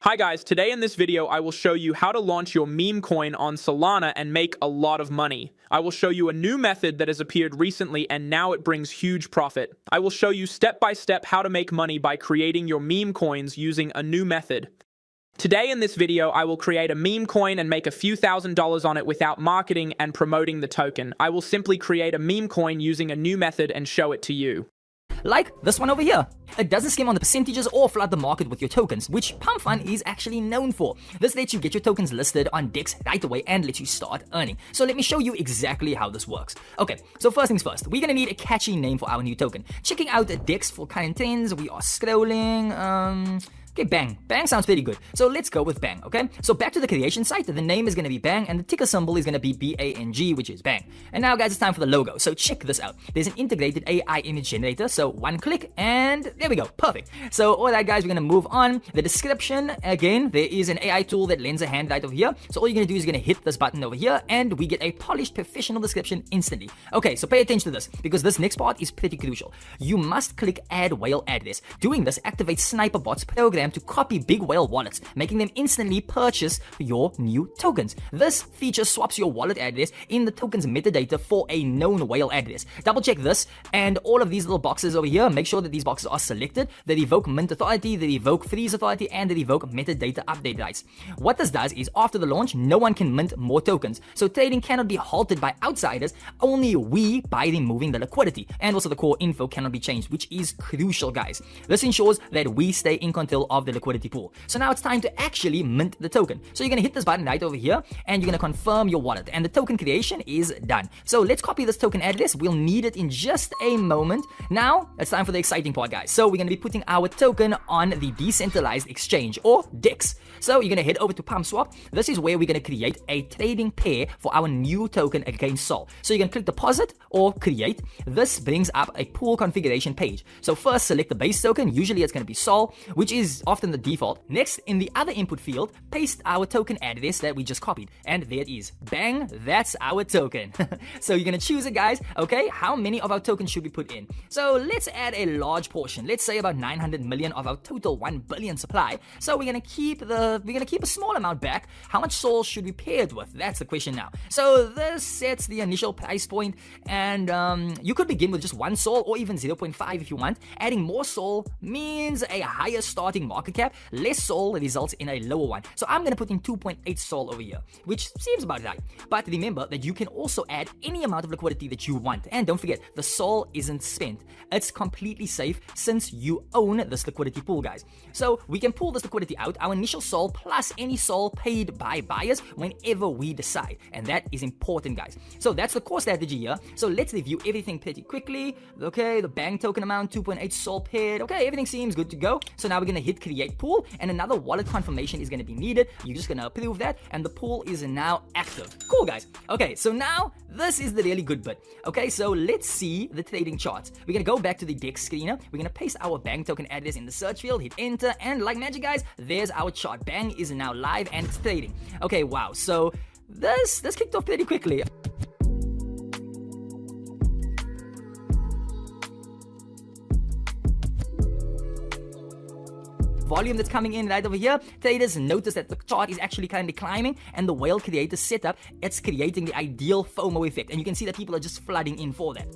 Hi guys, today in this video I will show you how to launch your meme coin on Solana and make a lot of money. I will show you a new method that has appeared recently and now it brings huge profit. I will show you step by step how to make money by creating your meme coins using a new method. Today in this video I will create a meme coin and make a few $1,000s on it without marketing and promoting the token. I will simply create a meme coin using a new method and show it to you. Like this one over here. It doesn't skim on the percentages or flood the market with your tokens, which Pump Fund is actually known for. This lets you get your tokens listed on DEX right away and lets you start earning. So let me show you exactly how this works. Okay, so first things first, we're gonna need a catchy name for our new token. Checking out DEX for current trends, we are scrolling, okay, Bang. Bang sounds pretty good. So let's go with Bang, okay? So back to the creation site, the name is going to be Bang, and the ticker symbol is going to be BANG, which is Bang. And now, guys, it's time for the logo. So check this out. There's an integrated AI image generator, so one click, and there we go. Perfect. So, all right, guys, we're going to move on. The description, again, there is an AI tool that lends a hand right over here. So all you're going to do is you're going to hit this button over here, and we get a polished, professional description instantly. Okay, so pay attention to this, because this next part is pretty crucial. You must click Add Whale Address. Doing this activates SniperBot's program to copy big whale wallets, making them instantly purchase your new tokens. This feature swaps your wallet address in the token's metadata for a known whale address. Double check this and all of these little boxes over here. Make sure that these boxes are selected. They revoke mint authority, they revoke freeze authority, and they revoke metadata update rights. What this does is after the launch, no one can mint more tokens. So trading cannot be halted by outsiders, only we by removing the liquidity. And also the core info cannot be changed, which is crucial, guys. This ensures that we stay in control of the liquidity pool. So now it's time to actually mint the token. So you're going to hit this button right over here and you're going to confirm your wallet and the token creation is done. So let's copy this token address. We'll need it in just a moment. Now it's time for the exciting part, guys. So we're going to be putting our token on the decentralized exchange or DEX. So you're going to head over to PumpSwap. This is where we're going to create a trading pair for our new token against Sol. So you can click deposit or create. This brings up a pool configuration page. So first select the base token. Usually it's going to be Sol, which is often the default. Next, in the other input field, paste our token address that we just copied. And there it is. Bang, that's our token. So you're going to choose it, guys. Okay, how many of our tokens should we put in? So let's add a large portion. Let's say about 900 million of our total 1 billion supply. So we're going to keep a small amount back. How much Sol should we pair it with? That's the question now. So this sets the initial price point, and you could begin with just 1 Sol or even 0.5 if you want. Adding more Sol means a higher starting market cap. Less Sol results in a lower one. So I'm going to put in 2.8 Sol over here, which seems about right. But remember that you can also add any amount of liquidity that you want. And don't forget, the Sol isn't spent. It's completely safe since you own this liquidity pool, guys. So we can pull this liquidity out, our initial Sol plus any Sol paid by buyers whenever we decide. And that is important, guys. So that's the core strategy here. So let's review everything pretty quickly. Okay, the Bang token amount, 2.8 Sol paired. Okay, everything seems good to go. So now we're going to hit create pool and another wallet confirmation is going to be needed. You're just going to approve that and the pool is now active. Cool, guys. Okay, so now this is the really good bit. Okay, so let's see the trading charts. We're going to go back to the DEX screener. We're going to paste our Bang token address in the search field, hit enter, and like magic, guys, there's our chart. Bang is now live and it's trading. Okay, wow. So this kicked off pretty quickly. Volume that's coming in right over here. Traders notice that the chart is actually currently climbing and the whale creator setup, it's creating the ideal FOMO effect. And you can see that people are just flooding in for that.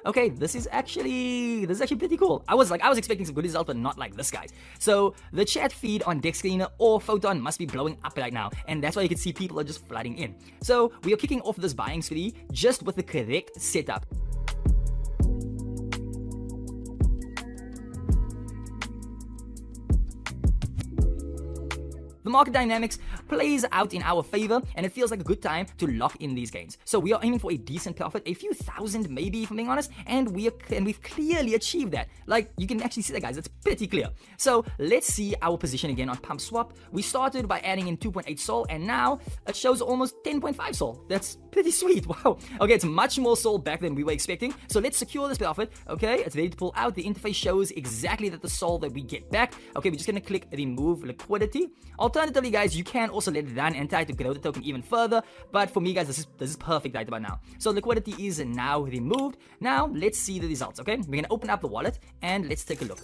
Okay, this is actually pretty cool. I was expecting some good results, but not like this, guys. So the chat feed on DEX Screener or Photon must be blowing up right now, and that's why you can see people are just flooding in. So we are kicking off this buying spree just with the correct setup. The market dynamics plays out in our favor and it feels like a good time to lock in these gains. So we are aiming for a decent profit, a few thousand maybe if I'm being honest, and we've clearly achieved that. Like you can actually see that, guys, it's pretty clear. So let's see our position again on PumpSwap. We started by adding in 2.8 Sol and now it shows almost 10.5 Sol. That's pretty sweet. Wow. Okay, it's much more Sol back than we were expecting. So let's secure this profit. Okay, it's ready to pull out. The interface shows exactly that the Sol that we get back. Okay, we're just gonna click remove liquidity. Alternatively, Alternatively, guys, you can also let it run and try to grow the token even further. But for me, guys, this is perfect right about now. So liquidity is now removed. Now let's see the results. Okay, we're gonna open up the wallet and let's take a look.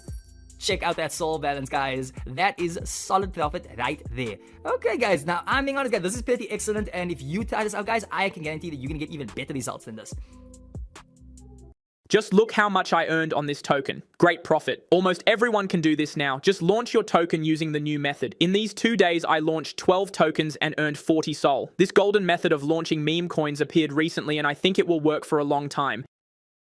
Check out that Sol balance, guys. That is solid profit right there. Okay, guys, now I'm being honest, guys, this is pretty excellent, and if you try this out, guys, I can guarantee that you're gonna get even better results than this. Just look how much I earned on this token. Great profit. Almost everyone can do this now. Just launch your token using the new method. In these 2 days, I launched 12 tokens and earned 40 Sol. This golden method of launching meme coins appeared recently, and I think it will work for a long time.